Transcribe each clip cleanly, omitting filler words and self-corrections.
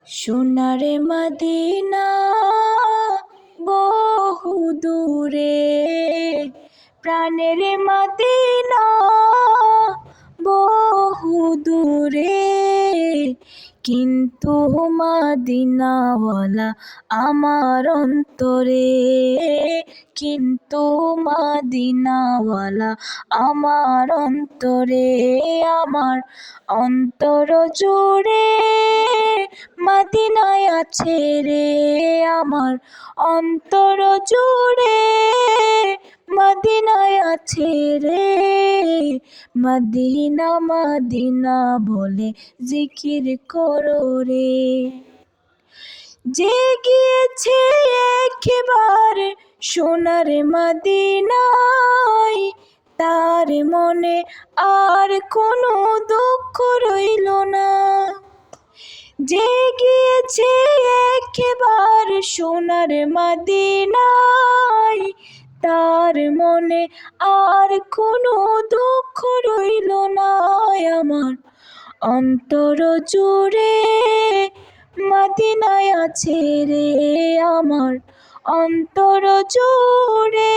সোনারে Medina বহু দূরে, প্রাণের মদিনা বহু দূরে, কিন্তু মদিনাওয়ালা আমার অন্তরে, কিন্তু মদিনাওয়ালা আমার অন্তরে, আমার অন্তর জুড়ে মদিনায় আছে রে, আমার অন্তর জুড়ে মদিনায় আছে রে। মদিনা মদিনা বলে জিকির করো রে। যে গিয়েছে একবার সোনার মদিনায়, তার মনে আর কোনো দুঃখ রইল না। যে গিয়েছে একবার সোনার মদিনায়, তার মনে আর কোনো দুঃখ রইল না। আমার অন্তর জুড়ে মদিনায় আছে রে, আমার অন্তর জুড়ে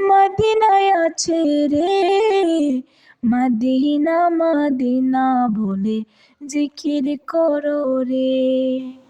মদিনায় আছে রে। মদিনা মদিনা বলে জিকির করো রে।